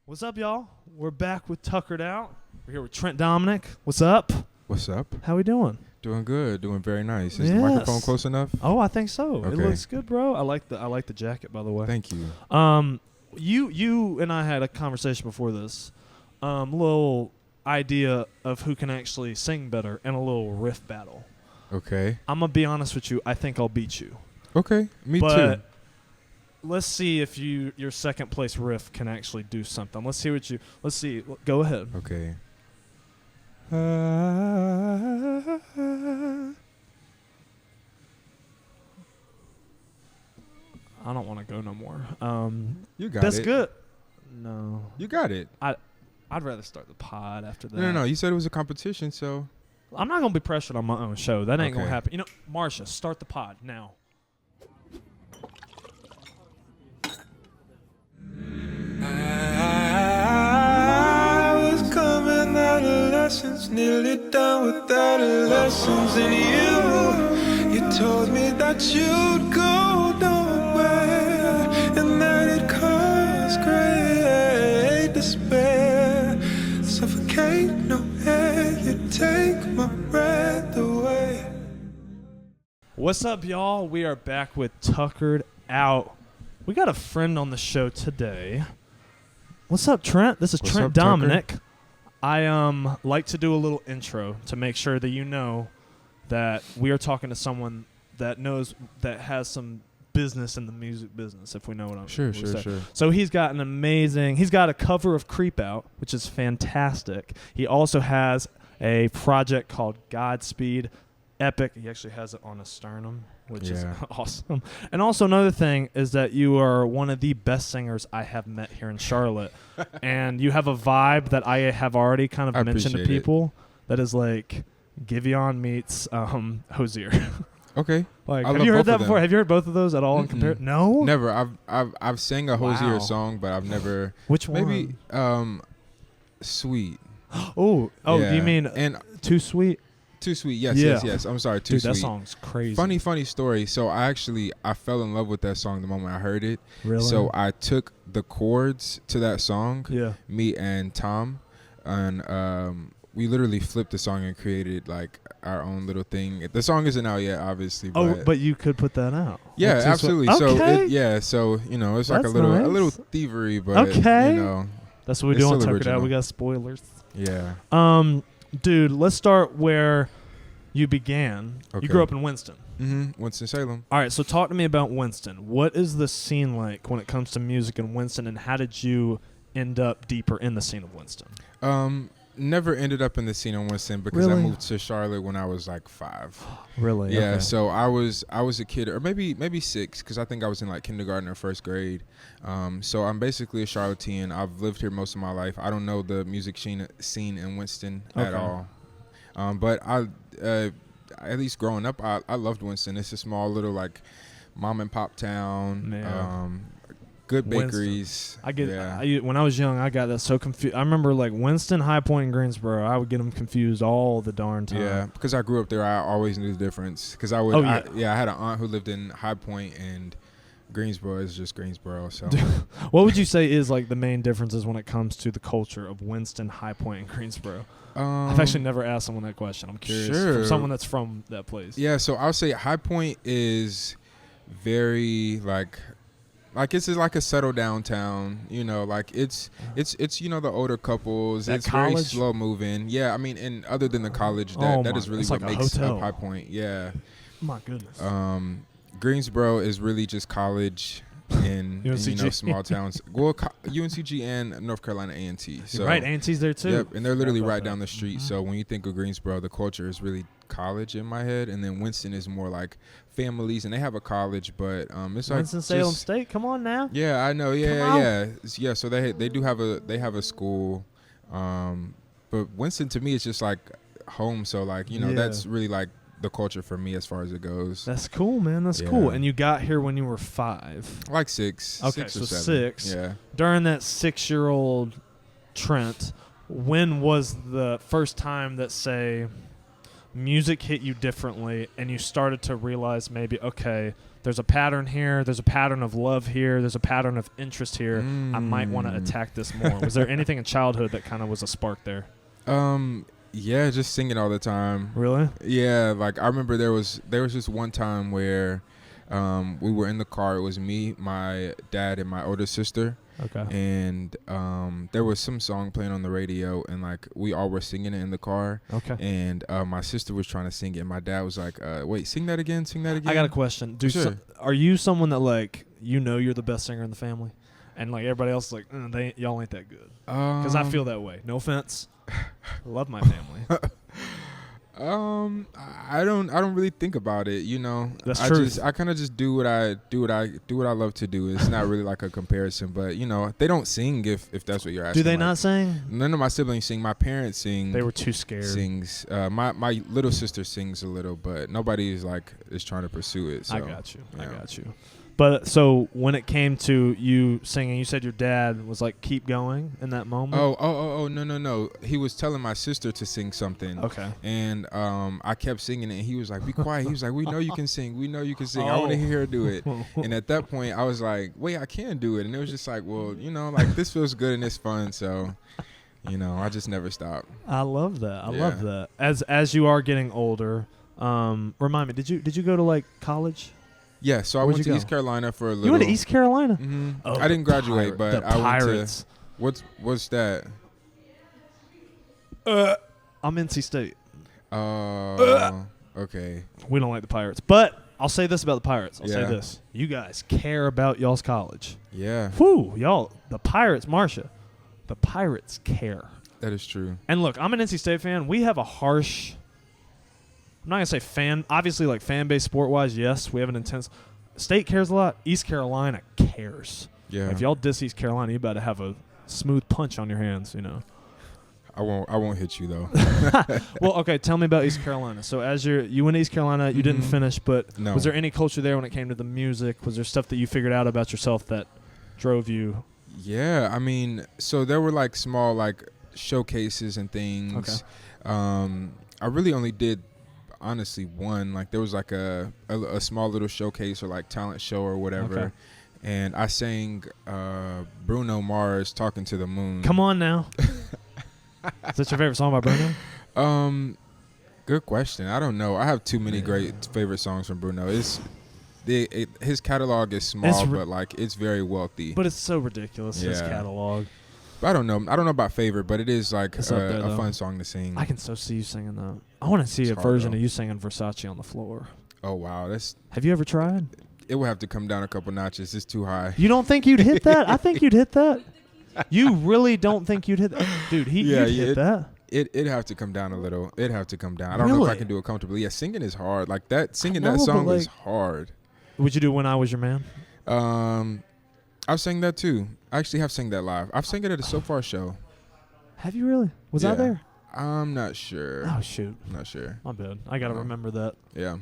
What's up, y'all? We're back with Tukr'D Out. We're here with Trent Domonic. What's up? What's up? How we doing? Doing good. Doing very nice. Is Yes. the microphone close enough? Oh, I think so. It Okay. looks good, bro. I like the jacket, by the way. Thank you. You and I had a conversation before this. Little idea of who can actually sing better and a little riff battle. Okay. I'm gonna be honest with you. I think I'll beat you. Okay. Me But too. let's see if your second place riff can actually do something. Let's see. Go ahead. Okay. I don't want to go no more. You got That's it. good. No. You got it. I'd rather start the pod after that. No. You said it was a competition, so. I'm not going to be pressured on my own show. That ain't going to Okay. happen. You know, Marsha, start the pod now. I was coming adolescence, nearly done with adolescence, and you told me that you'd go nowhere, and that it caused great despair. Suffocate, no air, you take my breath away. What's up, y'all? We are back with Tukr'D Out. We got a friend on the show today. What's up, Trent? This is What's Trent up, Tucker? Domonic. I like to do a little intro to make sure that you know that we are talking to someone that has some business in the music business, if we know what I'm Sure. So he's got a cover of Creep Out, which is fantastic. He also has a project called Godspeed, epic. He actually has it on a sternum, which is awesome. And also another thing is that you are one of the best singers I have met here in Charlotte. And you have a vibe that I have already kind of I mentioned to appreciate it. people that is like Giveon meets Hosier. Okay. Like, I have love you heard both that of them. before? Have you heard both of those at all in Mm-mm. compare? No? Never. I've sang a Hosier Wow. song, but I've never. Which one? Maybe Sweet. Oh, Yeah. do you mean and Too Sweet? Too Sweet? Yes, Yeah. yes. I'm sorry. Too Dude, Sweet. that song's crazy. Funny story. So I fell in love with that song the moment I heard it. Really? So I took the chords to that song, Yeah. me and Tom, and we literally flipped the song and created like our own little thing. The song isn't out yet, obviously. But you could put that out. yeah, Which is what- absolutely. Okay. So you know, it's like That's a nice. little thievery, but Okay. you know, That's what we It's do on still Tukr'D Out. original. We got spoilers. yeah. Dude, let's start where you began. Okay. You grew up in Winston. Winston Salem. All right, so talk to me about Winston. What is the scene like when it comes to music in Winston, and how did you end up deeper in the scene of Winston? Never ended up in the scene in Winston because I Really? moved to Charlotte when I was like 5. Really? Yeah, Okay. so I was a kid, or maybe 6, because I think I was in like kindergarten or first grade. So I'm basically a Charlottean. I've lived here most of my life. I don't know the music scene in Winston at Okay. all. But at least growing up, I loved Winston. It's a small little like mom and pop town. Yeah. Good Winston. bakeries. When I was young, I got that so confused. I remember like Winston, High Point, and Greensboro. I would get them confused all the darn time. Yeah, because I grew up there, I always knew the difference. Because I had an aunt who lived in High Point, and Greensboro is just Greensboro. So What would you say is like the main differences when it comes to the culture of Winston, High Point, and Greensboro? I've actually never asked someone that question. I'm curious from someone that's from that place. Yeah, so I'll say High Point is very like it's like a settled downtown, you know, like it's you know, the older couples. That it's very college? slow moving. Yeah, I mean, and other than the college, that is really it's what like a makes hotel. up High Point. Yeah. My goodness. Greensboro is really just college in you know, UNCG. small towns. Well, UNCG and North Carolina A&T. So You're right, A&T's there too. Yep, and they're literally Forgot about right that. down the street. Mhm. So when you think of Greensboro, the culture is really college in my head, and then Winston is more like families, and they have a college, but it's like Winston Salem just- State. Come on now. Yeah, I know. Come Yeah, on. yeah. So they do have a school, but Winston to me is just like home. So like you know Yeah. that's really like the culture for me as far as it goes. That's cool, man. That's Yeah. cool. And you got here when you were 5. Like 6. Okay, 6 or so 7. 6. Yeah. During that 6-year-old Trent, when was the first time that, say, music hit you differently and you started to realize maybe, okay, there's a pattern here. There's a pattern of love here. There's a pattern of interest here. I might want to attack this more. Was there anything in childhood that kind of was a spark there? Yeah, just singing all the time. Really? Yeah, like I remember there was just one time where we were in the car. It was me, my dad, and my older sister. Okay. And there was some song playing on the radio, and like we all were singing it in the car. Okay. And my sister was trying to sing it, and my dad was like, "Wait, sing that again, sing that again." I got a question. Sure. Are you someone that like you're the best singer in the family, and like everybody else is like y'all ain't that good? Because I feel that way. No offense. I love my family. I don't really think about it, you know. That's true. I kind of just do what I love to do. It's not really like a comparison, but you know, they don't sing if that's what you're asking. Do they like, not sing? None of my siblings sing. My parents sing. They were too scared. Sings. My little sister sings a little, but nobody is trying to pursue it. So, I got you. Yeah. I got you. But so when it came to you singing, you said your dad was like, keep going in that moment? Oh, no. He was telling my sister to sing something. Okay. And I kept singing it, and he was like, be quiet. He was like, we know you can sing. We know you can sing. I want to hear her do it. And at that point, I was like, wait, I can do it. And it was just like, well, you know, like this feels good and it's fun. So, you know, I just never stopped. I love that. I love that. As you are getting older, remind me, did you go to like college? Yeah, so I went to East Carolina for a little. You went to East Carolina? Mm-hmm. Oh, I didn't graduate, but the I Pirates. went to. What's that? I'm NC State. Okay. We don't like the Pirates. But I'll say this about the Pirates. I'll say Yeah. this. You guys care about y'all's college. Yeah. Whew, y'all. The Pirates, Marcia. The Pirates care. That is true. And look, I'm an NC State fan. We have a harsh, I'm not going to say fan, obviously like fan base sport-wise, yes, we have an intense. State cares a lot. East Carolina cares. Yeah. If y'all diss East Carolina, you better have a smooth punch on your hands, you know. I won't hit you though. Well, okay, tell me about East Carolina. So as you went to East Carolina, you didn't finish, but No. was there any culture there when it came to the music? Was there stuff that you figured out about yourself that drove you? Yeah, I mean, so there were like small like showcases and things. Okay. I really only did honestly one. Like there was like a small little showcase or like talent show or whatever. Okay. And I sang Bruno Mars "Talking to the Moon." Come on now. Is that your favorite song by Bruno? Good question. I don't know. I have too many great favorite songs from Bruno. His catalog is small, but like it's very wealthy. But it's so ridiculous, his catalog. But I don't know. I don't know about favorite, but it is like a though. fun song to sing. I can so see you singing that. I want to see a version of you singing Versace on the floor. Oh wow, Have you ever tried? It would have to come down a couple notches. It's too high. You don't think you'd hit that? I think you'd hit that. You really don't think you'd hit that? Dude, you'd hit that. It'd have to come down a little. It'd have to come down. I don't know if I can do it comfortably. Yeah, singing is hard. Like that, singing that song is hard. Would you do When I Was Your Man? I've sang that too. I actually have sang that live. I've sang it at a So Far show. Have you really? Was I there? I'm not sure. Oh, shoot. I'm not sure. My bad. I got to remember that. Yeah.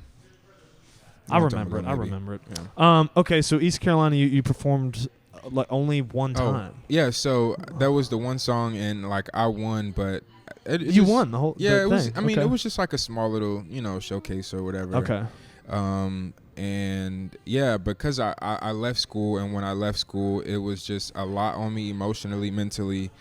I remember it. Yeah. Okay, so East Carolina, you performed like only one time. Yeah, so that was the one song, and like I won, but you won the whole it was. thing. I mean, it was just like a small little, showcase or whatever. Okay. And yeah, because I left school, and when I left school, it was just a lot on me emotionally, mentally,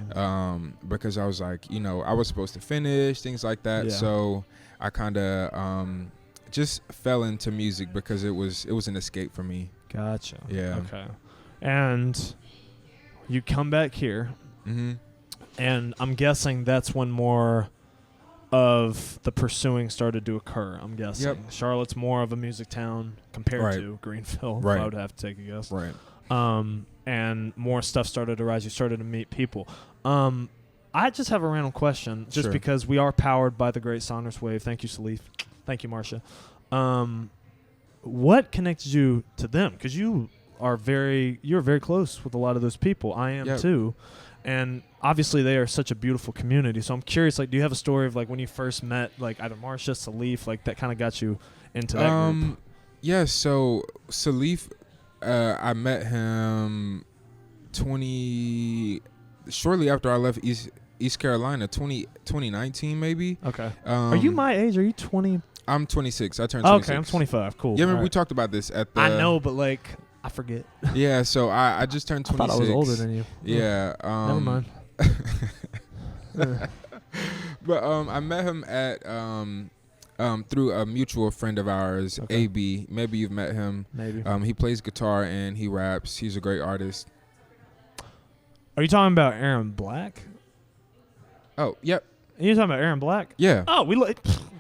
because I was like, I was supposed to finish things like that. Yeah. So I kind of just fell into music because it was an escape for me. Gotcha. Yeah. Okay. And you come back here, and I'm guessing that's when more of the pursuing started to occur. I'm guessing. Yep. Charlotte's more of a music town compared to Greenville. Right. I would have to take a guess. Right. And more stuff started to rise. You started to meet people. I just have a random question, just because we are powered by the great Sonorous Wave. Thank you, Salif. Thank you, Marcia. What connected you to them? Because you're very close with a lot of those people. I am too. And obviously they are such a beautiful community. So I'm curious, like, do you have a story of like when you first met like either Marcia, Salif, like that kind of got you into that group? Yeah, so Salif, I met him shortly after I left East Carolina, 2019 maybe. Okay. Are you my age? Are you 20? I'm 26. I turned 26. Okay, I'm 25. Cool. Yeah, remember All we right. talked about this at the. I know, but like I forget. Yeah, so I just turned 26. I thought I was older than you. Yeah. Never mind. But I met him at through a mutual friend of ours, Okay. AB. Maybe you've met him. Maybe. He plays guitar and he raps. He's a great artist. Are you talking about Aaron Black? Oh, yep. Are you talking about Aaron Black? Yeah. Oh,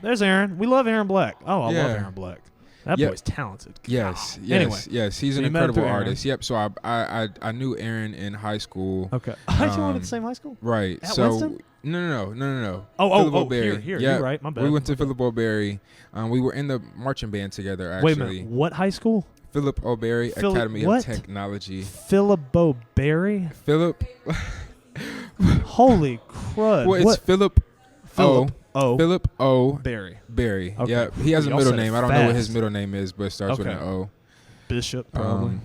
there's Aaron. We love Aaron Black. Oh, I Yeah. love Aaron Black. That Yep. boy's talented. Yes, God. yes, Anyway, yes. He's so an you met him incredible through Aaron. artist. Yep. So I knew Aaron in high school. Okay. You went to Um, the same high school? Right. At so Winston? no. Oh, Philip here. O'Berry. You're Yeah. right. My bad. We went to Philip O'Berry. We were in the marching band together. Actually. Wait a minute. What high school? Philip O'Berry Academy what? of Technology. Philip O'Berry? Philip. Holy crud. Well, it's what? Philip. Philip O. Philip O. Berry. Berry. Okay. Yeah. He has a Y'all middle said it name. I don't know what his fast. middle name is, but it starts with Okay. an O. Bishop, probably.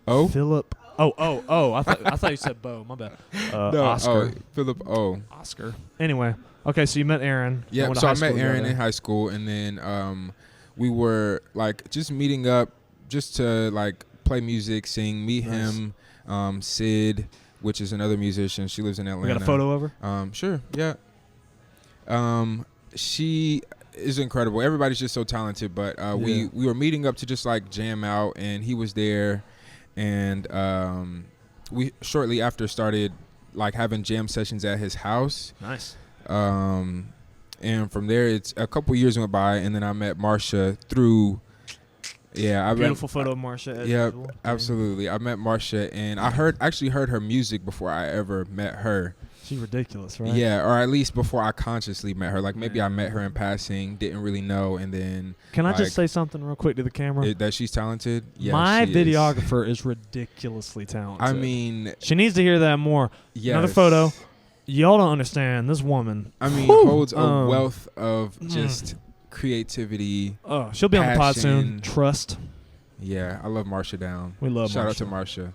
O. Philip. Oh. I thought you said Bo. My bad. No. Oscar. Oh, Philip O. Oscar. Anyway. Okay, so you met Aaron. Yeah, Went to so high I met school Aaron together. in high school, and then we were like just meeting up just to like play music, sing, meet Nice. him, Sid, which is another musician. She lives in Atlanta. We got a photo of her? Sure, yeah. She is incredible. Everybody's just so talented, but we were meeting up to just like jam out, and he was there, and we shortly after started like having jam sessions at his house. Nice. And from there, it's a couple years went by, and then I met Marsha through. Yeah, I Beautiful photo of Marsha. as Yeah, usual. absolutely. I met Marsha, and I actually heard her music before I ever met her. She's ridiculous, right? Yeah, or at least before I consciously met her. Like maybe I Man. met her in passing, didn't really know, and then Can I like, just say something real quick to the camera? that she's talented. Yeah, My she is. videographer is ridiculously talented. I mean, she needs to hear that more. yes. Another photo. Y'all don't understand. This woman. I mean, Whew. holds a wealth of just creativity. Oh, she'll be on the pod soon. passion. Trust. Yeah, I love Marsha Down. We love Shout Marsha. out to Marsha.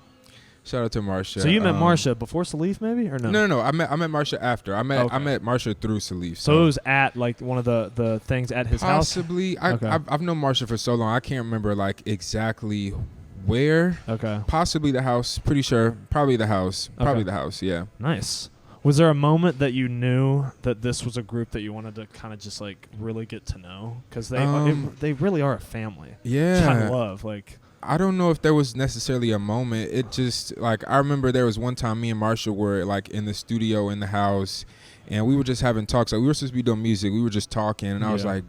Shout out to Marsha. So you met Marsha before Salif, maybe, or no? No. I met Marsha after. I met Okay. Marsha through Salif. So it was at like one of the things at his house. possibly. Okay. I've known Marsha for so long. I can't remember like exactly where. Okay. Possibly the house. Pretty sure. Probably the house. Probably the house. Yeah. Nice. Was there a moment that you knew that this was a group that you wanted to kind of just like really get to know? Because they really are a family. Yeah. Which I love. Like. I don't know if there was necessarily a moment. It just like I remember there was one time me and Marsha were like in the studio in the house, and we were just having talks. Like we were supposed to be doing music. We were just talking, and I was like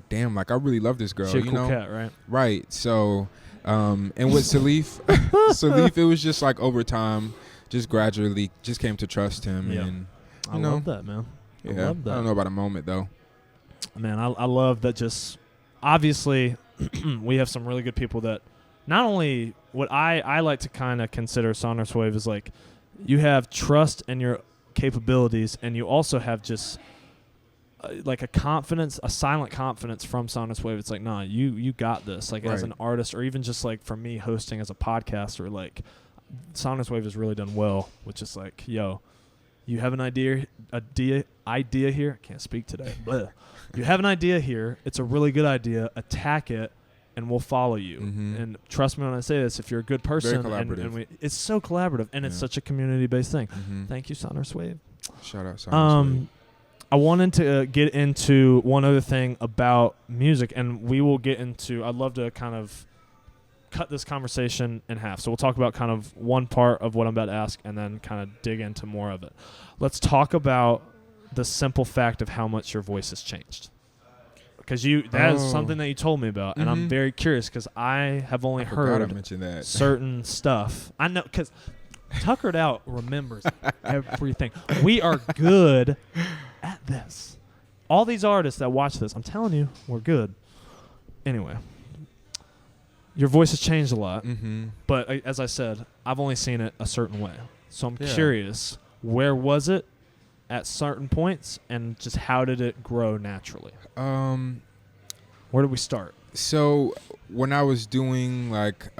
damn, like I really love this girl. She a you cool know, cat, right? right? So, and with Salif, it was just like over time, just gradually, just came to trust him, Yeah. and I love that, man. yeah, I love that. I don't know about a moment though. Man, I love that. Just obviously, we have some really good people that. Not only what I like to kind of consider Sonorous Wave is like you have trust in your capabilities, and you also have just like a confidence, a silent confidence from Sonorous Wave. It's like, nah, you got this. Like as Right. an artist, or even just like for me hosting as a podcaster, like Sonorous Wave has really done well, which is like, yo, you have an idea here. I can't speak today. Bleh. You have an idea here. It's a really good idea. Attack it. And we'll follow you. Mhm. And trust me when I say this, if you're a good person, collaborative. and it's so collaborative, and it's Yeah. such a community-based thing. Mhm. Thank you, Sonorous Wave. Shout out. Sonorous Wave. I wanted to get into one other thing about music, and we will get into. I'd love to kind of cut this conversation in half. So we'll talk about kind of one part of what I'm about to ask, and then kind of dig into more of it. Let's talk about the simple fact of how much your voice has changed. Because that is something that you told me about, and I'm Mhm. very curious because I have only I forgot I heard mentioned that. certain stuff. I know because Tukr'D out remembers everything. We are good at this. All these artists that watch this, I'm telling you, we're good. Anyway, your voice has changed a lot, Mm-hmm. but as I said, I've only seen it a certain way. So I'm Yeah. curious, where was it at certain points, and just how did it grow naturally? Where did we start? So when I was doing like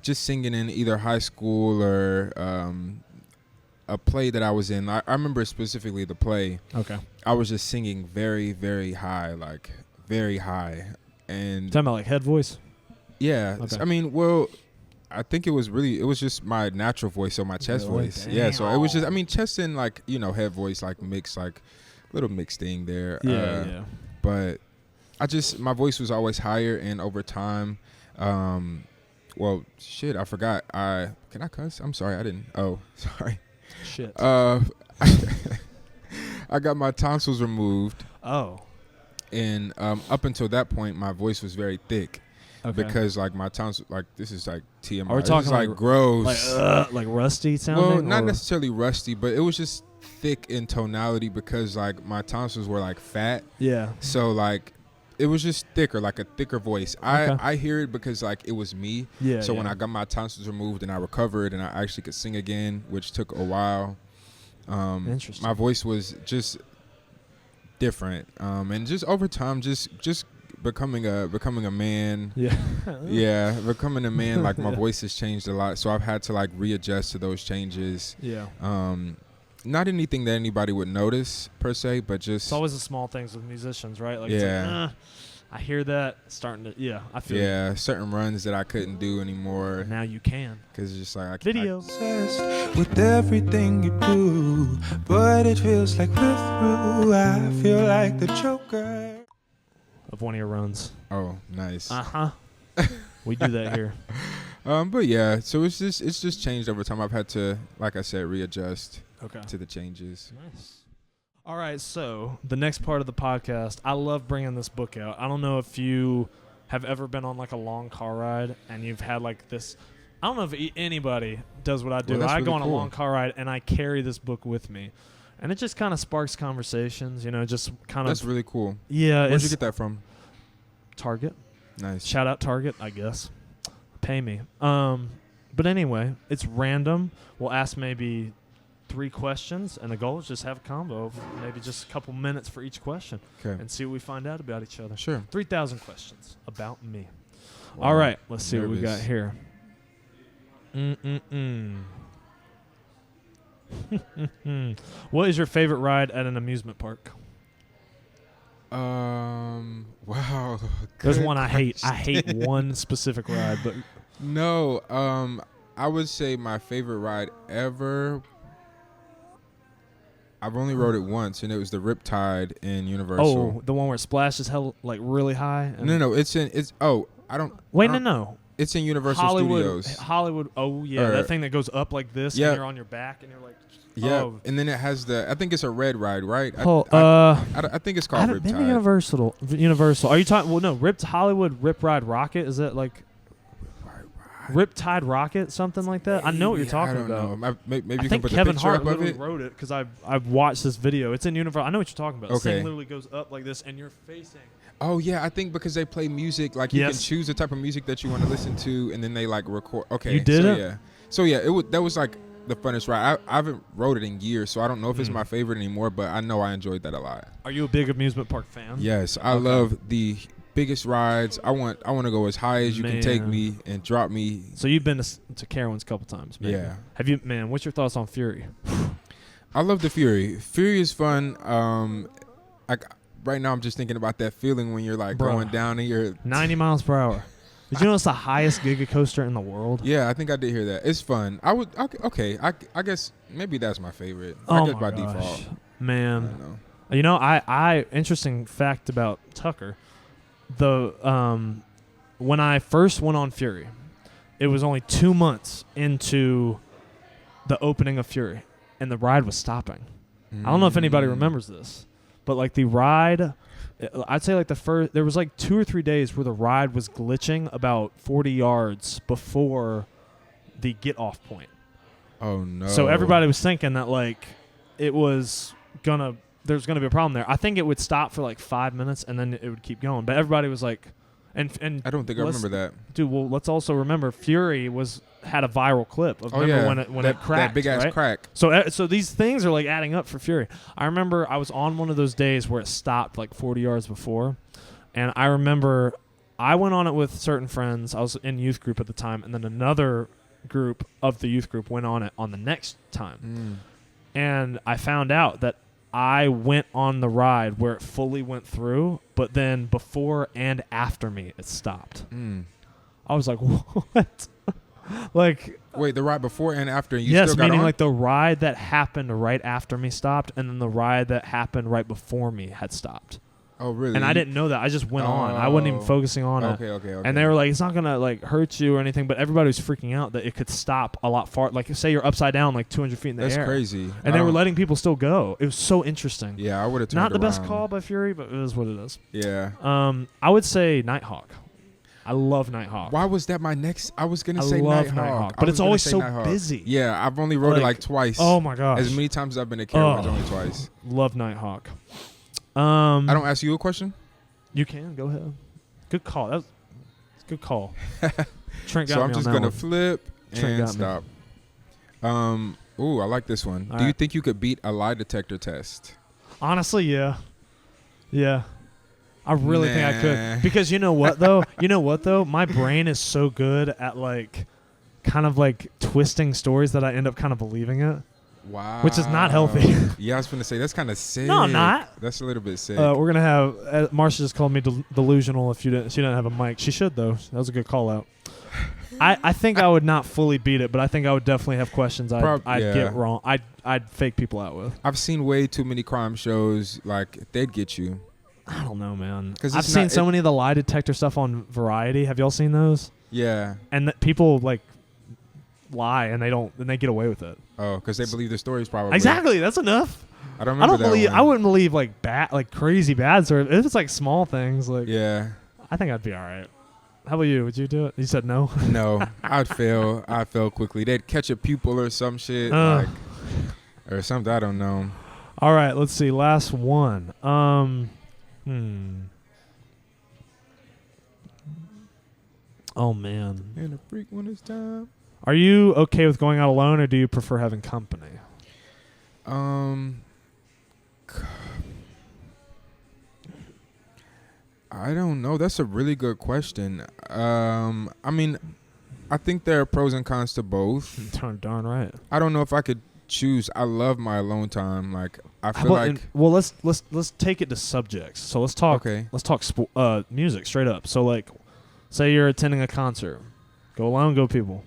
just singing in either high school or a play that I was in, I remember specifically the play. Okay. I was just singing very, very high, like very high. And Talking about like head voice. yeah, Okay. I mean, well, I think it was just my natural voice, so my chest Really? voice. Yeah, so it was just, I mean, chest and like, you know, head voice, like mixed, like little mixed thing there. Yeah. But my voice was always higher, and over time, well, shit, I forgot. Can I cuss? I'm sorry, I didn't. Oh, sorry. Shit. I got my tonsils removed, Oh. and up until that point, my voice was very thick. Okay. Because like my tonsils, like this is like TMI. Are we This talking is, like gross? like rusty sounding? Well, not or? necessarily rusty, but it was just thick in tonality because like my tonsils were like fat. Yeah. So like it was just thicker, like a thicker voice. Okay. I hear it because like it was me. Yeah. So when I got my tonsils removed and I recovered and I actually could sing again, which took a while. Interesting. My voice was just different. And just over time, just becoming a man. Yeah. Yeah, becoming a man, like my Yeah. voice has changed a lot, so I've had to like readjust to those changes. Yeah. Not anything that anybody would notice per se, but just It's always the small things with musicians, right? Like, Yeah. it's like, I hear that starting to. Yeah, I feel. yeah, certain runs that I couldn't do anymore Now you can. because it's just like I Video. Obsessed with everything you do, but it feels like we're through. I feel like the Joker. Of one of your runs. Oh, nice. We do that here. But yeah, so it's just changed over time. I've had to, like I said, readjust Okay. to the changes. Nice. All right, so the next part of the podcast, I love bringing this book out. I don't know if you have ever been on like a long car ride and you've had like this. I don't know if anybody does what I do. Well, that's I go really on cool. a long car ride and I carry this book with me. And it just kind of sparks conversations, you know, just kind of. That's really cool. Yeah, Where'd it's you get that from? Target. Nice. Shout out Target, I guess. Pay me. But anyway, it's random. We'll ask maybe 3 questions, and the goal is just have a combo of maybe just a couple minutes for each question Okay. and see what we find out about each other. Sure. 3,000 questions about me. Wow. All right, let's see what we got Nervous. here. What is your favorite ride at an amusement park? Wow. There's Good one I hate. I question. hate one specific ride, but No, I would say my favorite ride ever. I've only rode it once, and it was the Riptide in Universal. oh, the one where it splashes hell like really high. And No, it's I don't. Wait, I don't- no. It's in Universal Hollywood. Studios. Hollywood. Oh yeah, Or- that thing that goes up like this, Yeah. and you're on your back, and you're like. Yeah, Oh. and then it has I think it's a red ride, right? I think it's I called haven't been to Riptide. Universal. Are you talking? Well, no. Hollywood Rip Ride Rocket. Is that like Riptide Rocket, something like that? I know what you're talking I don't about. know. Maybe I you can think put Kevin the picture Hart up of literally it. wrote it because I've watched this video. It's in Universal. I know what you're talking about. Okay. This thing literally goes up like this, and you're facing. Oh yeah, I think because they play music, like you can Yes. choose the type of music that you want to listen to, and then they like record. Okay, You did so it? Yeah, so yeah, that was like the funnest ride. I haven't rode it in years, so I don't know if it's my favorite anymore, but I know I enjoyed that a lot. Are you a big amusement park fan? Yes, I love the biggest rides. I want to go as high as you can take Man. me and drop me. So you've been to Carowinds a couple times, maybe. Yeah. Have you, man? What's your thoughts on Fury? I love the Fury. Fury is fun. Like right now, I'm just thinking about that feeling when you're like Bruh. going down and you're 90 miles per hour. Did you know it's the highest Giga coaster in the world? Yeah, I think I did hear that. It's fun. I guess maybe that's my favorite. Oh I guess my by gosh. default. I Man. don't know. You know, I interesting fact about Tucker. When I first went on Fury, it was only 2 months into the opening of Fury, and the ride was stopping. I don't know if anybody remembers this, but like the ride, I'd say like there was like 2 or 3 days where the ride was glitching about 40 yards before the get off point. Oh no. So everybody was thinking that like there's gonna be a problem there. I think it would stop for like 5 minutes and then it would keep going. But everybody was like, and I don't think I remember that. Dude, well, let's also remember Fury had a viral clip of when it cracked, that big ass right? crack. So these things are like adding up for Fury. I remember I was on one of those days where it stopped like 40 yards before, and I remember I went on it with certain friends. I was in youth group at the time, and then another group of the youth group went on it on the next time. And I found out that I went on the ride where it fully went through, but then before and after me, it stopped. I was like, what? Like, wait, the ride before and after, you yes, still got meaning on? like the ride that happened right after me stopped, and then the ride that happened right before me had stopped. Oh, really? And I didn't know that. I just went on. I wasn't even focusing on it. Okay. And they were like, it's not going to like hurt you or anything, but everybody was freaking out that it could stop a lot far. Like, say you're upside down like 200 feet in the air. That's crazy. And they were letting people still go. It was so interesting. Yeah, I would have turned Not the best around. call by Fury, but it is what it is. Yeah. I would say Nighthawk. I love Nighthawk. Why was that my next? I was gonna I say love Nighthawk, but it's always so busy. Yeah, I've only rode it like twice. Oh my gosh! As many times as I've been to Carowinds, only twice. Love Nighthawk. I don't ask you a question. You can go ahead. Good call. That's a good call. Trent got So me I'm on just that gonna one. flip Trent and got stop. Ooh, I like this one. All Do you right. think you could beat a lie detector test? Honestly, yeah. I really think I Nah. could. Because you know what though? My brain is so good at like kind of like twisting stories that I end up kind of believing it. Wow. Which is not healthy. Yeah, I was gonna say that's kind of sick. No, I'm not. That's a little bit sick. We're gonna have Marsha just called me delusional. If she didn't have a mic, she should though. That was a good call out. I think I would not fully beat it, but I think I would definitely have questions I'd yeah. get wrong. I'd fake people out with. I've seen way too many crime shows. Like they'd get you. I don't know, man. 'Cause I've it's seen not- so many of the lie detector stuff on Variety. Have y'all seen those? Yeah. And people like lie and they get away with it. Oh, because they believe the stories probably. Exactly. That's enough. I don't remember that one. I wouldn't believe like crazy bad stories. If it's like small things, like Yeah. I think I'd be all right. How about you? Would you do it? You said no. No, I'd fail. I'd fail quickly. They'd catch a pupil or some shit, or something. I don't know. All right. Let's see. Last one. Oh man. And a freak when it's time. Are you okay with going out alone, or do you prefer having company? I don't know. That's a really good question. I mean, I think there are pros and cons to both. Darn right. I don't know if I could choose. I love my alone time. Like I feel like. Well, let's take it to subjects. So let's talk. Okay. Let's talk music straight up. So like, say you're attending a concert. Go alone. Go people.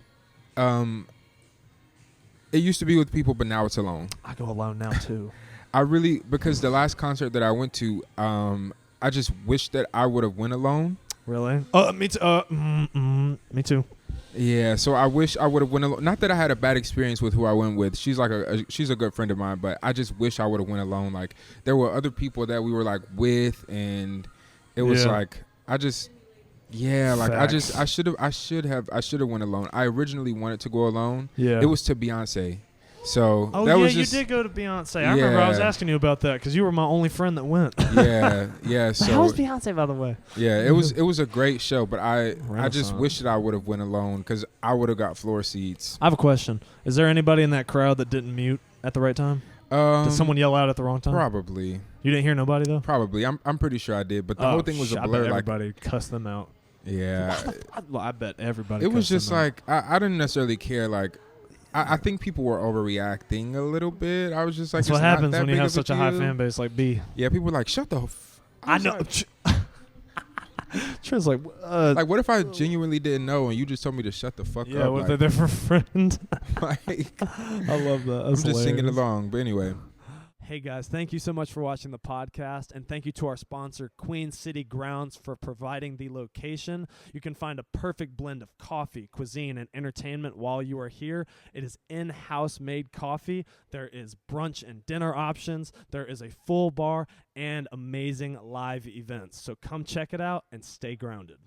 It used to be with people, but now it's alone. I go alone now too. Because the last concert that I went to, I just wish that I would have went alone. Really? Me too. Me too. Yeah, so I wish I would have went alone. Not that I had a bad experience with who I went with. She's like she's a good friend of mine, but I just wish I would have went alone. Like there were other people that we were like with, and it was like I should have went alone. I originally wanted to go alone. Yeah. It was to Beyonce. So oh that yeah, was just, you did go to Beyonce. I remember I was Yeah. asking you about that because you were my only friend that went. yeah. So How was Beyonce, by the way? yeah, it was a great show, but I just Renaissance. wish that I would have went alone because I would have got floor seats. I have a question. Is there anybody in that crowd that didn't mute at the right time? Did someone yell out at the wrong time? Probably. You didn't hear nobody though. Probably. I'm pretty sure I did, but the whole thing was a I blur. bet Like everybody cussed them out. yeah, I bet everybody. it was cussed them just out. like I didn't necessarily care. Like I think people were overreacting a little bit. I was just like, That's it's what not happens that when you big have of such a high deal. fan base like B. Yeah, people were like, shut the. I was know. Like, Trent's like, like, what if I genuinely didn't know and you just told me to shut the fuck yeah, up? with Like, a different friend. like, I love that. I'm That's just singing hilarious. along. But anyway. Hey guys, thank you so much for watching the podcast, and thank you to our sponsor, Queen City Grounds, for providing the location. You can find a perfect blend of coffee, cuisine, and entertainment while you are here. It is in-house made coffee. There is brunch and dinner options. There is a full bar and amazing live events. So come check it out and stay grounded.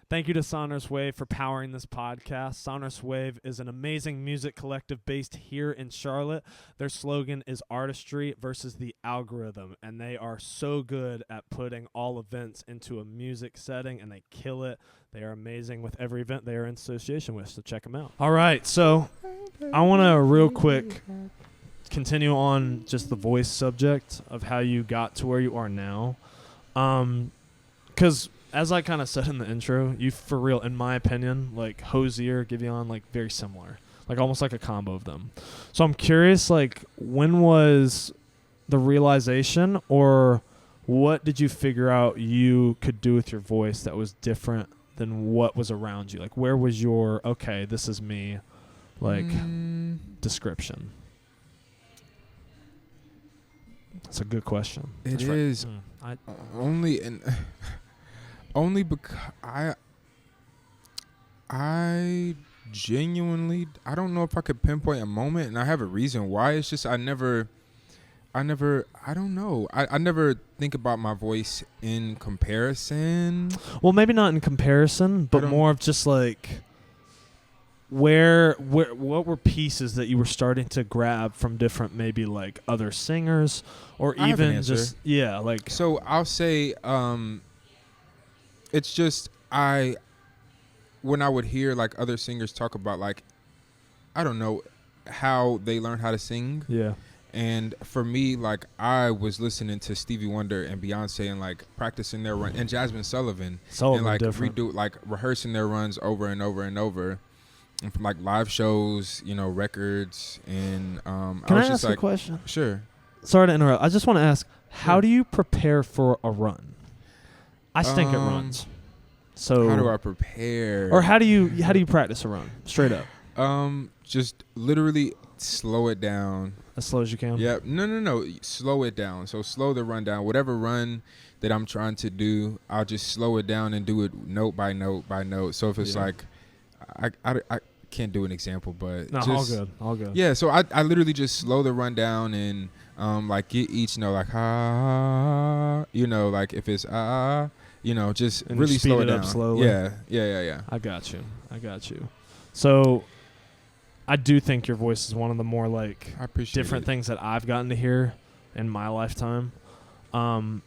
Thank you to Sonorous Wave for powering this podcast. Sonorous Wave is an amazing music collective based here in Charlotte. Their slogan is artistry versus the algorithm, and they are so good at putting all events into a music setting, and they kill it. They are amazing with every event they are in association with, so check them out. All right, so I want to real quick continue on just the voice subject of how you got to where you are now. Because as I kind of said in the intro, you for real, in my opinion, like Hosier, Giveon, like very similar. like almost like a combo of them. So I'm curious, like, when was the realization, or what did you figure out you could do with your voice that was different than what was around you? Like, where was your, okay, this is me, like, description? That's a good question. It is only because I genuinely, I don't know if I could pinpoint a moment, and I have a reason why. It's just I never don't know. I never think about my voice in comparison. Well, maybe not in comparison, but more of just like where what were pieces that you were starting to grab from different, maybe like other singers, or even just like. So I'll say it's just when I would hear like other singers talk about, like, I don't know how they learned how to sing. Yeah. And for me, like, I was listening to Stevie Wonder and Beyonce and like practicing their run, and Jasmine Sullivan and like rehearsing their runs over and over and over, and from like live shows, records. And Can I ask a question? Sure. Sorry to interrupt. I just want to ask, how do you prepare for a run? I stink at runs. So how do I prepare? Or how do you practice a run? Straight up. Just literally slow it down. As slow as you can? Yeah. No. Slow it down. So slow the run down. Whatever run that I'm trying to do, I'll just slow it down and do it note by note by note. So if it's like, I can't do an example, but no, just, all good. Yeah. So I literally just slow the run down and like get each note, like like if it's just and really slow it down. Up slowly. Yeah. I got you. So I do think your voice is one of the more like different things that I've gotten to hear in my lifetime. And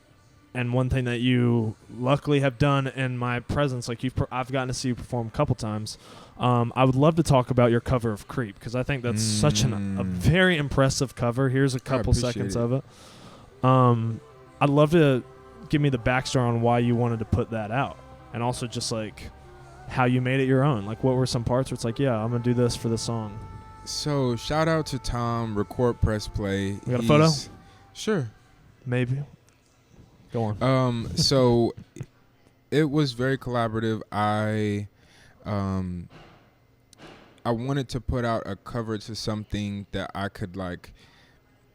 one thing that you luckily have done in my presence, like I've gotten to see you perform a couple times. I would love to talk about your cover of Creep, because I think that's such a very impressive cover. Here's a couple seconds of it. I'd love to give me the backstory on why you wanted to put that out, and also just like how you made it your own. Like, what were some parts where it's like, yeah, I'm gonna do this for the song? So shout out to Tom, Record Press Play. We got a photo? Sure. Maybe. Go on. So it was very collaborative. I wanted to put out a cover to something that I could like,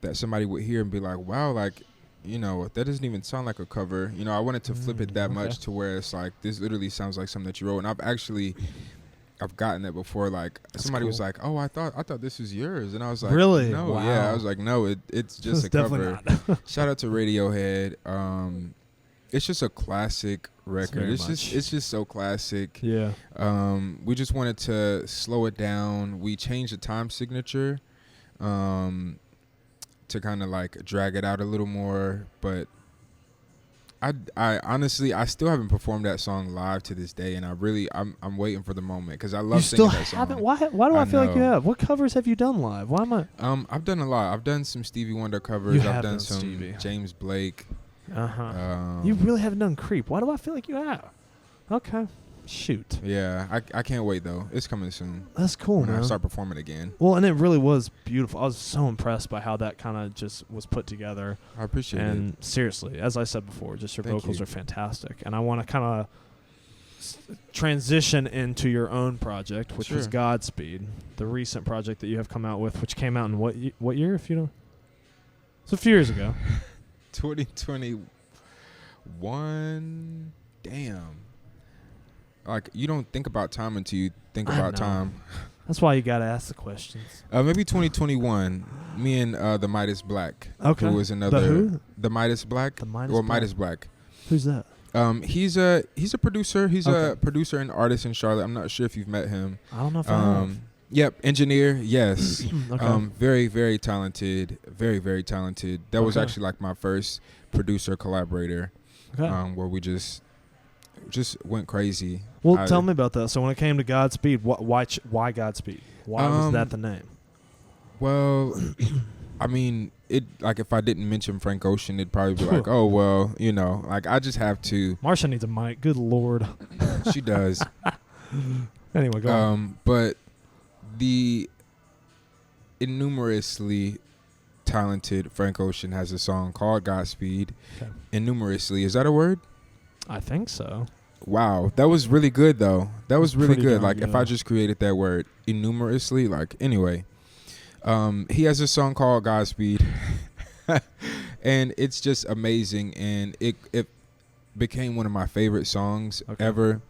that somebody would hear and be like, wow, like, that doesn't even sound like a cover. I wanted to flip it that much to where it's like, this literally sounds like something that you wrote. And I've gotten that before. Like, that's somebody was like, oh, I thought this was yours. And I was like, really? No. Wow. Yeah. I was like, no, it's just a cover. Shout out to Radiohead. It's just a classic record. It's just so classic. Yeah. We just wanted to slow it down. We changed the time signature to kind of like drag it out a little more, but I honestly, I still haven't performed that song live to this day, and I'm waiting for the moment, because I love singing that song. Why do I feel like you have? What covers have you done live? Why am I? I've done a lot. I've done some Stevie Wonder covers. I've done some Stevie. James Blake. You really haven't done Creep. Why do I feel like you have? Okay. Shoot. Yeah, I can't wait though. It's coming soon. That's cool, when man. I start performing again. Well, and it really was beautiful. I was so impressed by how that kind of just was put together. I appreciate it. And seriously, as I said before, just your vocals are fantastic. And I want to kind of transition into your own project, which was Godspeed, the recent project that you have come out with, which came out in what year, if you know? It's a few years ago. 2021. Damn. Like, you don't think about time until you think about time. That's why you got to ask the questions. Maybe 2021. Me and the Midas Black. Okay. Who was another. The who? The Midas Black. The Midas Black. Who's that? He's a producer. He's a producer and artist in Charlotte. I'm not sure if you've met him. I don't know if I have. Yep, engineer. Yes. Okay. Very, very talented. Very, very talented. That was actually like my first producer collaborator. Okay. Where we just went crazy. Well, tell me about that. So when it came to Godspeed, why Godspeed? Why was that the name? Well, I mean, it like if I didn't mention Frank Ocean, it'd probably be like, oh well, like I just have to. Marsha needs a mic. Good Lord. She does. Anyway, go on. But the innumerously talented Frank Ocean has a song called Godspeed. Okay. Innumerously, is that a word? I think so. Wow, that was really good though. That was really Pretty good. darn Like if I good. just created that word innumerously, like anyway. He has a song called Godspeed. And it's just amazing, and it became one of my favorite songs ever.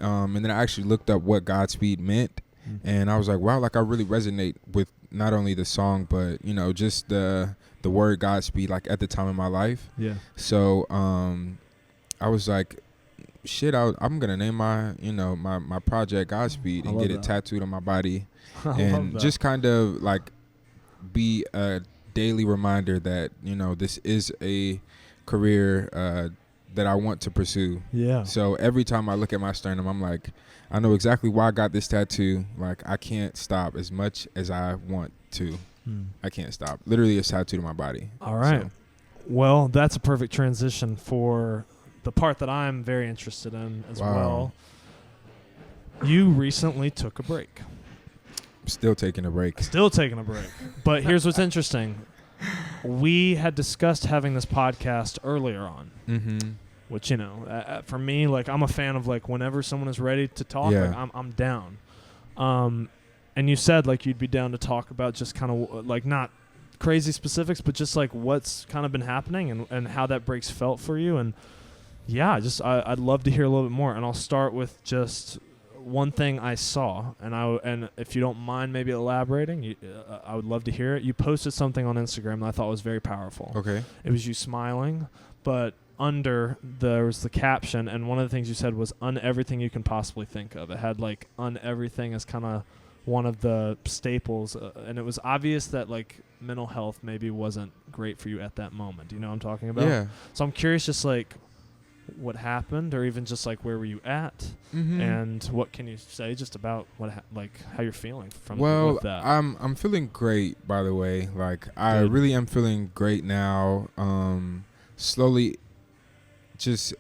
And then I actually looked up what Godspeed meant, and I was like, wow, like I really resonate with not only the song, but you know, just the word Godspeed, like at the time in my life. Yeah. So I was like, shit, I'm gonna name my my project Godspeed and get it tattooed on my body, and just kind of like be a daily reminder that this is a career that I want to pursue. Yeah. So every time I look at my sternum, I'm like, I know exactly why I got this tattoo. Like I can't stop as much as I want to. I can't stop. Literally, it's tattooed on my body. All right. So. Well, that's a perfect transition for the part that I'm very interested in as well. You recently took a break. Still taking a break. Still taking a break. But here's what's interesting. We had discussed having this podcast earlier on. Mm-hmm. Which, for me, like, I'm a fan of, like, whenever someone is ready to talk, like, I'm down. And you said, like, you'd be down to talk about just kind of, like, not crazy specifics, but just, like, what's kind of been happening and how that break's felt for you. And, yeah, I'd love to hear a little bit more. And I'll start with just one thing I saw. And if you don't mind maybe elaborating, I would love to hear it. You posted something on Instagram that I thought was very powerful. Okay. It was you smiling, but under there was the caption, and one of the things you said was everything you can possibly think of. It had like everything as kind of one of the staples, and it was obvious that like mental health maybe wasn't great for you at that moment. Do you know what I'm talking about? Yeah. So I'm curious, just like what happened, or even just like where were you at, and what can you say just about like how you're feeling from with that? I'm feeling great, by the way. Like I really am feeling great now. Slowly just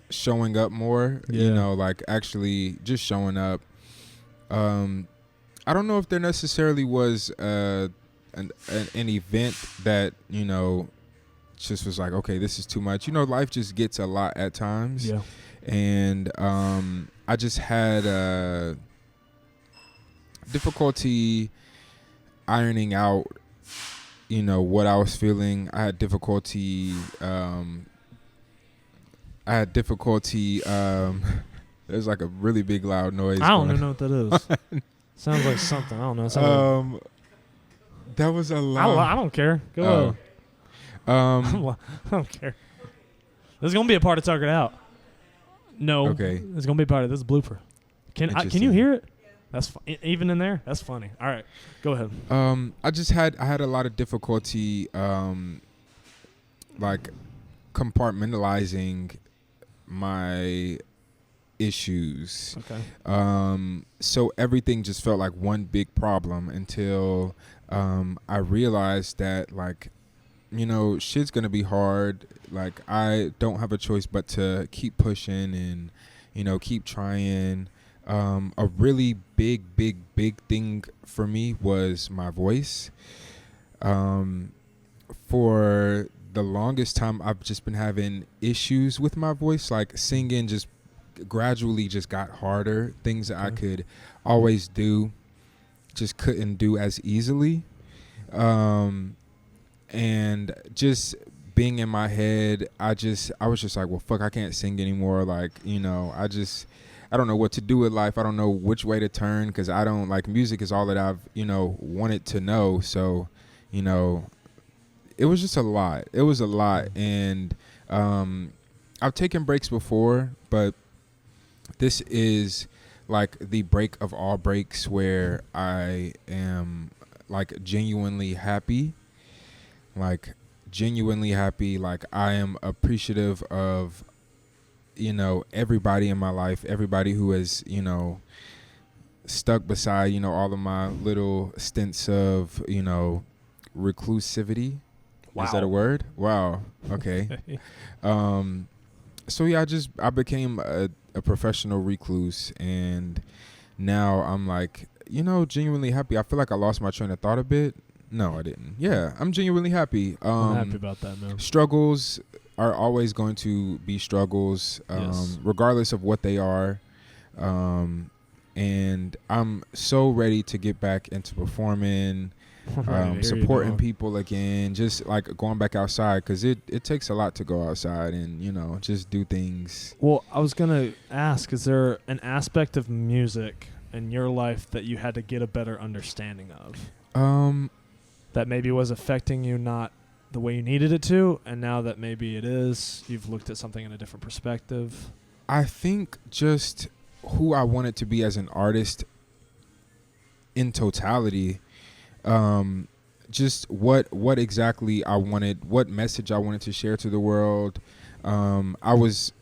showing up more, like actually just showing up. I don't know if there necessarily was an event that, just was like, okay, this is too much. Life just gets a lot at times. Yeah. And I just had difficulty ironing out, what I was feeling. I had difficulty there's like a really big loud noise. I don't even know what that is. Sounds like something. I don't know. That was a lot. I don't care. Go ahead. I don't care. This is gonna be a part of Tukr'D out. No. Okay. It's gonna be a part of this blooper. Can you hear it? That's even in there. That's funny. All right, go ahead. I had a lot of difficulty, like compartmentalizing my issues. Okay. So everything just felt like one big problem until I realized that like, shit's gonna be hard. Like I don't have a choice but to keep pushing and keep trying. A really big thing for me was my voice. For the longest time, I've just been having issues with my voice. Like singing just gradually just got harder. Things that I could always do, just couldn't do as easily. And just being in my head, I was just like, well, fuck, I can't sing anymore. Like, I don't know what to do with life. I don't know which way to turn because I don't like music is all that I've, wanted to know. So, it was just a lot. It was a lot. And I've taken breaks before, but this is like the break of all breaks where I am like genuinely happy. Like I am appreciative of everybody in my life, everybody who has stuck beside all of my little stints of reclusivity. Wow. Is that a word? Wow. Okay. So yeah, I became a professional recluse, and now I'm like genuinely happy. I feel like I lost my train of thought a bit. No, I didn't. Yeah, I'm genuinely happy. I'm happy about that, man. Struggles are always going to be struggles, Yes. regardless of what they are. And I'm so ready to get back into performing, supporting people again, just like going back outside, because it takes a lot to go outside and, just do things. Well, I was going to ask, is there an aspect of music in your life that you had to get a better understanding of? That maybe was affecting you not the way you needed it to, and now that maybe it is, you've looked at something in a different perspective? I think just who I wanted to be as an artist in totality, just what exactly I wanted, what message I wanted to share to the world. I was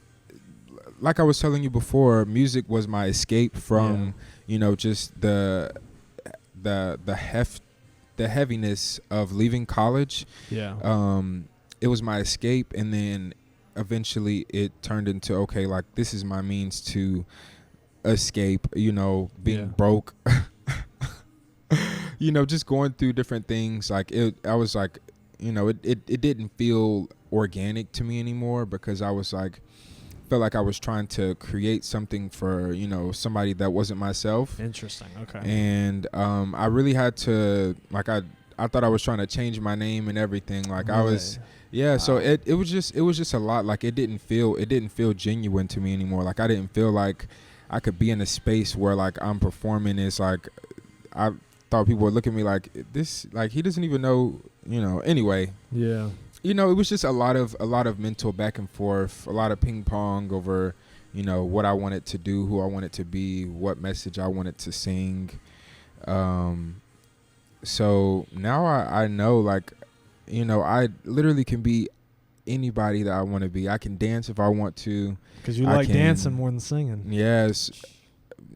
telling you before, music was my escape from, just the heaviness of leaving college. Yeah. It was my escape, and then eventually it turned into, okay, like this is my means to escape, being broke. Just going through different things. Like I was like, it didn't feel organic to me anymore, because I was like, felt like I was trying to create something for, somebody that wasn't myself. Interesting. Okay. And I really had to, like, I thought I was trying to change my name and everything. Like really? I was, yeah. Wow. So it was just a lot. Like it didn't feel genuine to me anymore. Like I didn't feel like I could be in a space where like I'm performing. It's like I thought people would look at me like this, like he doesn't even know, Anyway. Yeah. It was just a lot of mental back and forth, a lot of ping pong over, what I wanted to do, who I wanted to be, what message I wanted to sing. So now I know, like, I literally can be anybody that I want to be. I can dance if I want to. Because you like dancing more than singing. Yes.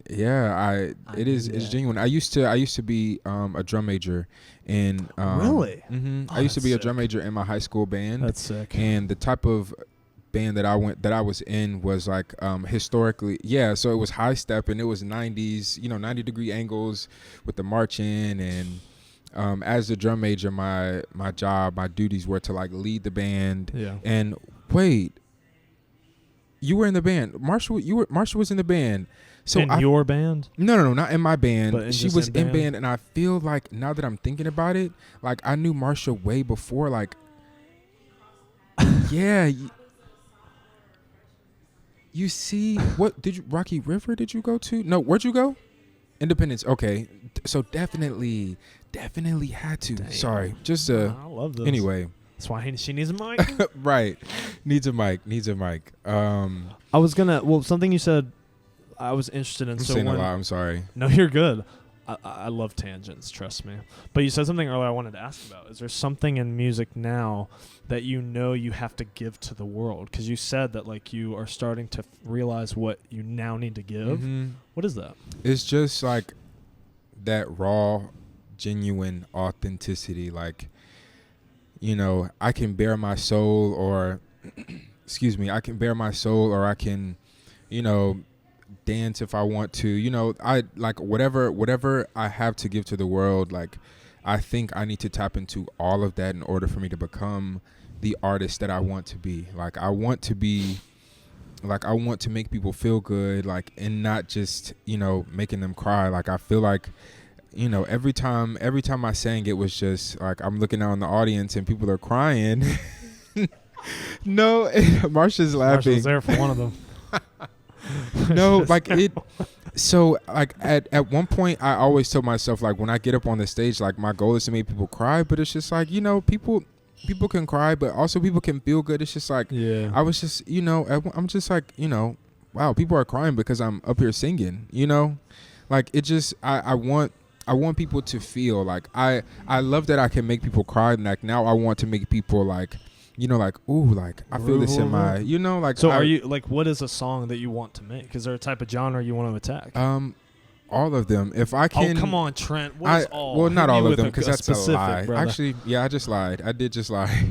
Yeah, it's genuine. I used to be a drum major in really? Mm-hmm. I used to be a drum major in my high school band. That's sick. And the type of band that I was in was like historically, so it was high step, and it was 90s, 90-degree angles with the marching. And as the drum major, my duties were to like lead the band. Yeah. And wait, you were in the band. Marshall was in the band. So in your band? No, not in my band. But she was in band, and I feel like now that I'm thinking about it, like I knew Marsha way before. Like, yeah. You see, what did you? Rocky River? Did you go to? No, where'd you go? Independence. Okay, so definitely had to. Damn. Sorry, just I love this. Anyway. That's why she needs a mic. Right, needs a mic. I was gonna. Something you said. I was interested in. I'm saying a lot. I'm sorry. No, you're good. I love tangents, trust me. But you said something earlier I wanted to ask about. Is there something in music now that you have to give to the world? Because you said that like you are starting to realize what you now need to give. Mm-hmm. What is that? It's just like that raw, genuine authenticity. Like, I can bare my soul, or excuse me, I can bare my soul, or I can, dance if I want to. I like whatever I have to give to the world. Like, I think I need to tap into all of that in order for me to become the artist that I want to be. Like, I want to make people feel good, like, and not just, making them cry. Like, I feel like, every time I sang, it was just like I'm looking out in the audience and people are crying. No, Marsha's laughing. Marsha's there for one of them. No, like it. So like at one point, I always told myself, like, when I get up on the stage, like my goal is to make people cry. But it's just like, people can cry, but also people can feel good. It's just like, I was just, I'm just like, wow, people are crying because I'm up here singing. Like it just, I want people to feel like I love that I can make people cry. And like now I want to make people like, like, ooh, like I feel this in my, like. So are you like, what is a song that you want to make? Is there a type of genre you want to attack? All of them. If I can. Oh, come on, Trent. What is all? Well, not all of them, because that's specific, a lie. brother. Actually, yeah, I just lied. I did just lie.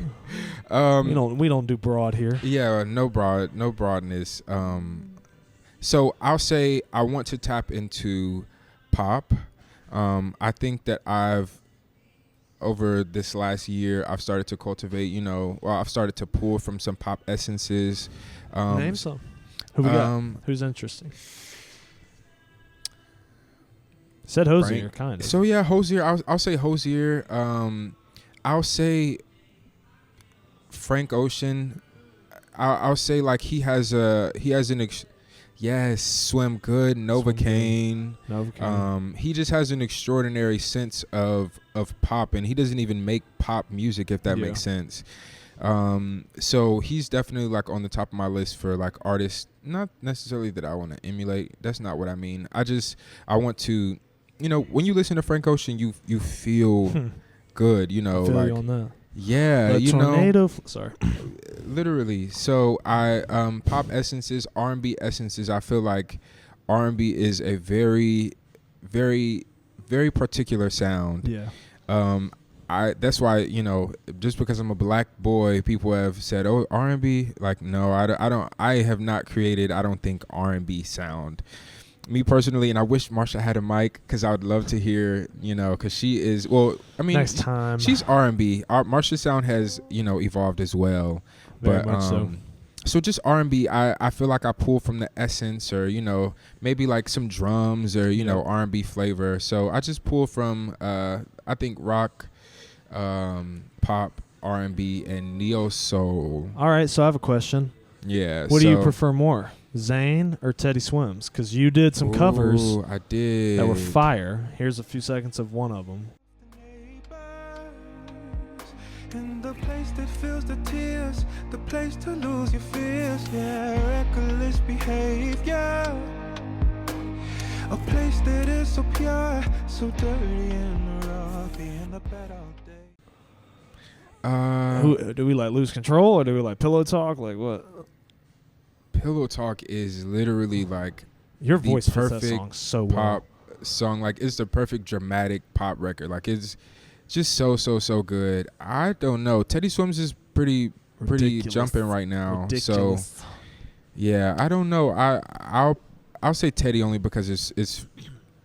We don't do broad here. Yeah, no broadness. So I'll say I want to tap into pop. I think that over this last year, I've started to cultivate, I've started to pull from some pop essences. Name some. Who we got? Who's interesting? Said Hosier, kind of. So yeah, Hosier. I'll say Hosier. I'll say Frank Ocean. I'll say like he has an Swim Good, Novocaine. He just has an extraordinary sense of pop, and he doesn't even make pop music, if that makes sense. So he's definitely like on the top of my list for like artists, not necessarily that I want to emulate. That's not what I mean. I want to, when you listen to Frank Ocean, you feel good, I feel you on that. Yeah, tornado. Sorry. Literally. So pop essences, R&B essences. I feel like R&B is a very, very, very particular sound. Yeah. That's why, just because I'm a black boy, people have said, "Oh, R&B." Like, no, I don't. I have not created, I don't think, R&B sound. Me personally, and I wish Marsha had a mic because I would love to hear, because she is. Well, I mean, next time she's R&B. Marsha's sound has, evolved as well. Very much so. So just R&B, I feel like I pull from the essence, or maybe like some drums, or R&B flavor. So I just pull from I think rock, pop, R&B, and neo soul. All right, so I have a question. Yeah. What do you prefer more, Zayn or Teddy Swims? Because you did some covers. I did. That were fire. Here's a few seconds of one of them. In the place that feels the tears, the place to lose your fears, reckless behavior. A place that is so pure, so dirty and rough, in the bed all day. Do we like Lose Control, or do we like Pillow Talk? Like what? Pillow Talk is literally like your voice fits perfect that song so pop well. Song. Like, it's the perfect dramatic pop record. Like, it's just so good. I don't know. Teddy Swims is pretty jumping right now. Ridiculous. So yeah, I don't know. I'll say Teddy only because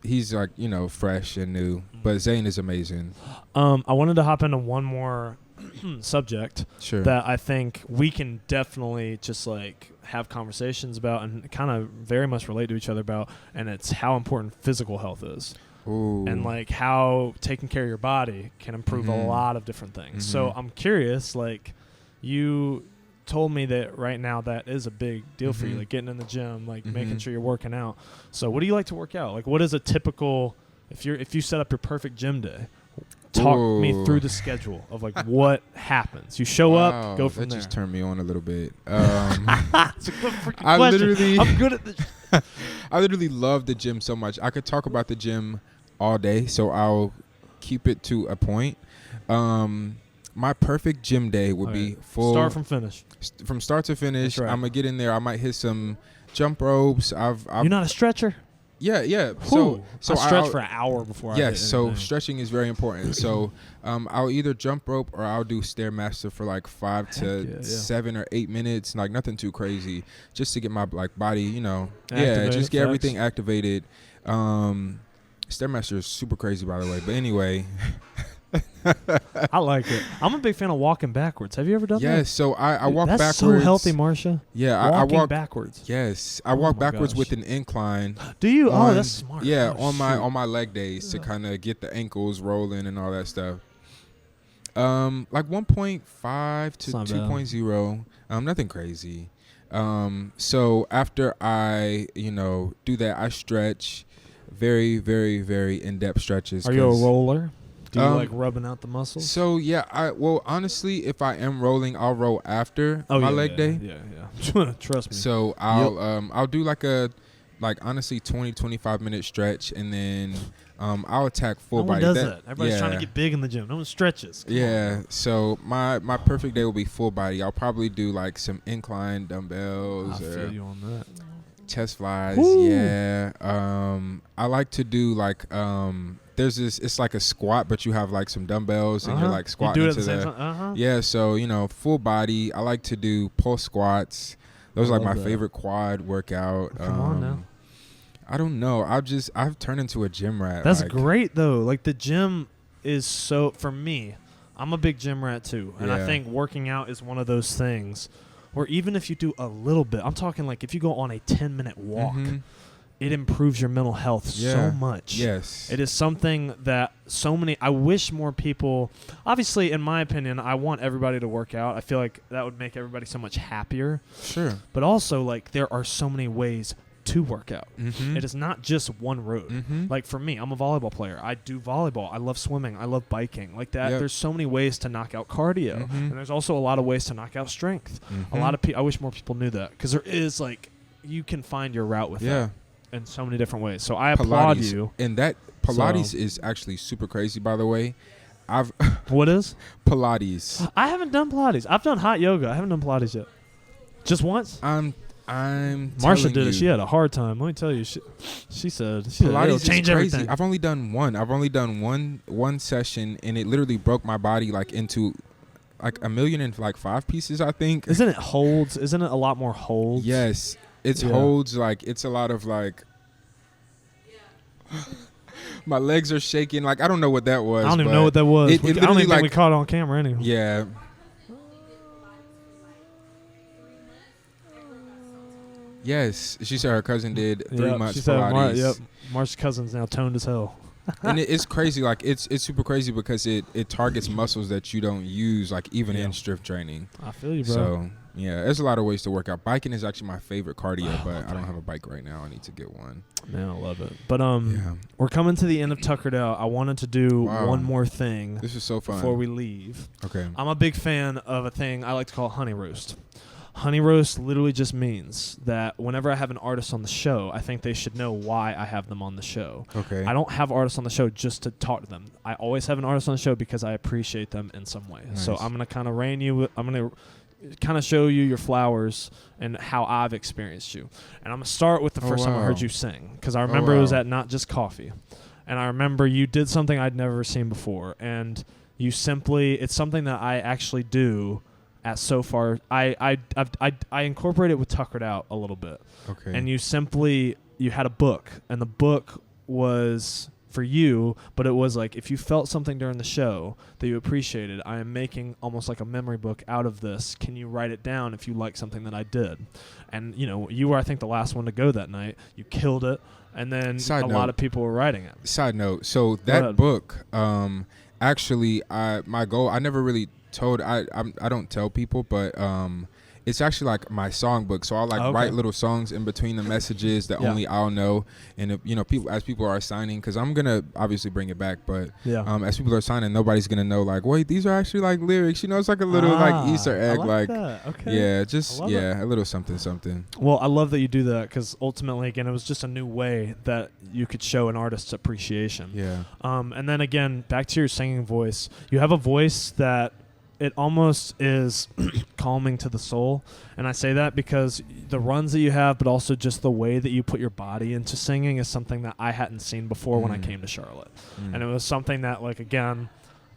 he's like, fresh and new. But Zayn is amazing. I wanted to hop into one more subject that I think we can definitely just like have conversations about and kind of very much relate to each other about, and it's how important physical health is. Ooh. And like how taking care of your body can improve a lot of different things. So I'm curious, like you told me that right now that is a big deal for you, like getting in the gym, like making sure you're working out. So what do you like to work out? Like what is a typical, if you set up your perfect gym day, talk me through the schedule of like what happens. You show up, go from there. That just turned me on a little bit. It's a good freaking question. I'm good at this. I literally love the gym so much. I could talk about the gym all day, so I'll keep it to a point. My perfect gym day would be full. Start from finish. From start to finish. Right. I'm going to get in there. I might hit some jump ropes. You're not a stretcher? Yeah. So I stretch for an hour before I hit anything. Stretching is very important. So I'll either jump rope or I'll do Stairmaster for like 5 to 7 or 8 minutes, like nothing too crazy, just to get my like body, just get everything activated. Stairmaster is super crazy, by the way. But anyway. I like it. I'm a big fan of walking backwards. Have you ever done that? Yes, so I walk backwards. That's so healthy, Marsha. Yeah, I walk backwards. Yes, I walk backwards with an incline. Do you? That's smart. Yeah, on my leg days to kind of get the ankles rolling and all that stuff. Like 1.5 to 2.0. Nothing crazy. So after I, do that, I stretch very, very, very in-depth stretches. Are you a roller? Do you like rubbing out the muscles? So yeah, honestly, if I am rolling, I'll roll after my leg day. Yeah. Trust me. So I'll do like honestly 20-25 minute stretch, and then I'll attack full body. No one does that. Everybody's trying to get big in the gym. No one stretches. Come on. So my perfect day will be full body. I'll probably do like some incline dumbbells. I feel you on that. Chest flies. Woo. Yeah. I like to do like there's this, it's like a squat, but you have like some dumbbells and you're like squatting into the yeah. So full body. I like to do pulse squats. Those are like my favorite quad workout. Come on now. I don't know. I've turned into a gym rat. That's like, great though. Like the gym is so, for me, I'm a big gym rat too. And I Yeah. think working out is one of those things where even if you do a little bit, I'm talking like if you go on a 10-minute walk, Mhm. it improves your mental health so Yeah. much. Yes. It is something that I wish more people, obviously in my opinion, I want everybody to work out. I feel like that would make everybody so much happier. Sure. But also like there are so many ways to work out. Mm-hmm. It is not just one road. Mm-hmm. Like for me, I'm a volleyball player. I do volleyball. I love swimming. I love biking. Like that. Yep. There's so many ways to knock out cardio, Mhm. and there's also a lot of ways to knock out strength. Mhm. A lot of I wish more people knew that because there is like you can find your route with Yeah. that in so many different ways. So I applaud Pilates. you. And that Pilates So- is actually super crazy, by the way. I've What is? Pilates. I haven't done Pilates. I've done hot yoga. I haven't done Pilates yet. Just once. I'm Marsha telling did you, it. She had a hard time. Let me tell you. She said it'll Pilates is change crazy. everything. I've only done one. I've only done one session, and it literally broke my body like into like 1,000,005 pieces. I think. Isn't it holds? Isn't it a lot more holds? Yes, it's Yeah. holds. Like it's a lot of like. My legs are shaking. Like I don't know what that was. I don't even but know what that was. it I don't literally, even think we like- caught it on camera anyway. Yeah. Yes, she said her cousin did 3 Yep, months she said Pilates. Marsha's cousin's now toned as hell. And it's crazy. Like it's super crazy because it targets muscles that you don't use, like even Yeah. in strength training. I feel you, bro. So yeah, there's a lot of ways to work out. Biking is actually my favorite cardio, Oh, but I okay. don't have a bike right now. I need to get one. Man, I love it. But Yeah, we're coming to the end of Tukr'D Out. I wanted to do Wow. one more thing this is so fun. before we leave. Okay. I'm a big fan of a thing I like to call honey roast. Honey roast literally just means that whenever I have an artist on the show, I think they should know why I have them on the show. Okay. I don't have artists on the show just to talk to them. I always have an artist on the show because I appreciate them in some way. So Nice. I'm going to kind of I'm going to kind of show you your flowers and how I've experienced you. And I'm going to start with the Oh, first time I heard wow. you sing because I remember it was wow. at Not Just Coffee. And I remember you did something I'd never seen before. And you simply, it's something that I actually do at so far. I incorporate it with Tukr'D Out a little bit. Okay. And you had a book, and the book was for you, but it was like if you felt something during the show that you appreciated, I am making almost like a memory book out of this. Can you write it down if you like something that I did? And you were, I think, the last one to go that night. You killed it, and then Side a note. lot of people were writing it. Side note. So ahead. that book, actually, my goal. I never really told. I don't tell people, but it's actually like my songbook. So I'll like Okay. write little songs in between the messages that Yeah. only I'll know. And if, people are signing, because I'm gonna obviously bring it back, but Yeah. as people are signing, nobody's gonna know like, wait, these are actually like lyrics. It's like a little like Easter egg, I like that. Okay. yeah, I love a little something. Well, I love that you do that because ultimately, again, it was just a new way that you could show an artist's appreciation. Yeah. And then again, back to your singing voice. You have a voice that it almost is calming to the soul. And I say that because the runs that you have, but also just the way that you put your body into singing is something that I hadn't seen before when I came to Charlotte. And it was something that, like, again,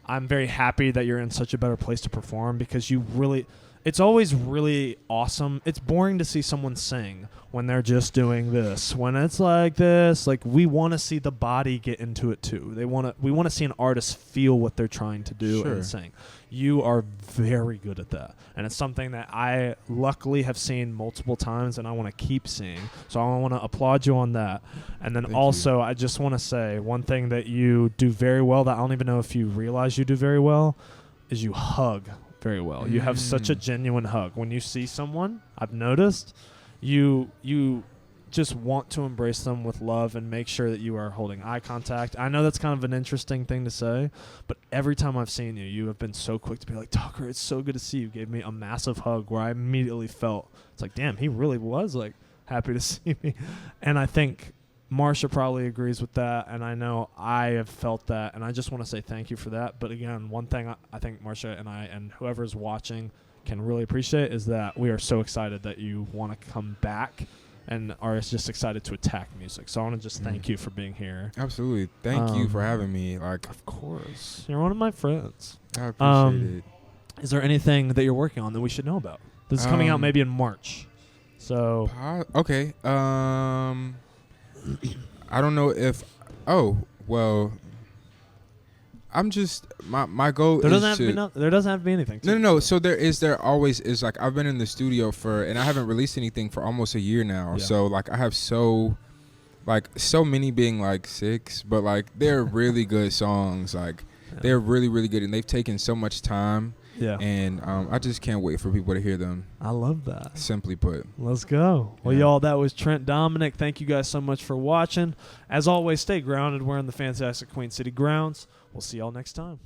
I'm very happy that you're in such a better place to perform because you really... It's always really awesome. It's boring to see someone sing when they're just doing this. When it's like this, like we want to see the body get into it too. We want to see an artist feel what they're trying to do Sure. and sing. You are very good at that. And it's something that I luckily have seen multiple times and I want to keep seeing. So I want to applaud you on that. And then Thank also I just want to say one thing that you do very well that I don't even know if you realize you do very well is you hug very well. You have such a genuine hug. When you see someone, I've noticed, you just want to embrace them with love and make sure that you are holding eye contact. I know that's kind of an interesting thing to say, but every time I've seen you, you have been so quick to be like, Tucker, it's so good to see you. Gave me a massive hug where I immediately felt, it's like, damn, he really was like happy to see me. And I think Marsha probably agrees with that, and I know I have felt that, and I just want to say thank you for that. But again, one thing I think Marsha and I and whoever's watching can really appreciate is that we are so excited that you want to come back and are just excited to attack music. So I want to just thank you for being here. Absolutely. Thank you for having me. Like, Of course. You're one of my friends. I appreciate it. Is there anything that you're working on that we should know about? This is coming out maybe in March. So Okay. I don't know if. Oh well. I'm just my goal There is doesn't have to be there doesn't have to be anything. No. So there always is, like, I've been in the studio and I haven't released anything for almost a year now. Yeah. So like I have so many being like 6, but like they're really good songs. Like they're really, really good, and they've taken so much time. Yeah. And I just can't wait for people to hear them. I love that. Simply put. Let's go. Well, y'all, that was Trent Domonic. Thank you guys so much for watching. As always, stay grounded. We're in the fantastic Queen City grounds. We'll see y'all next time.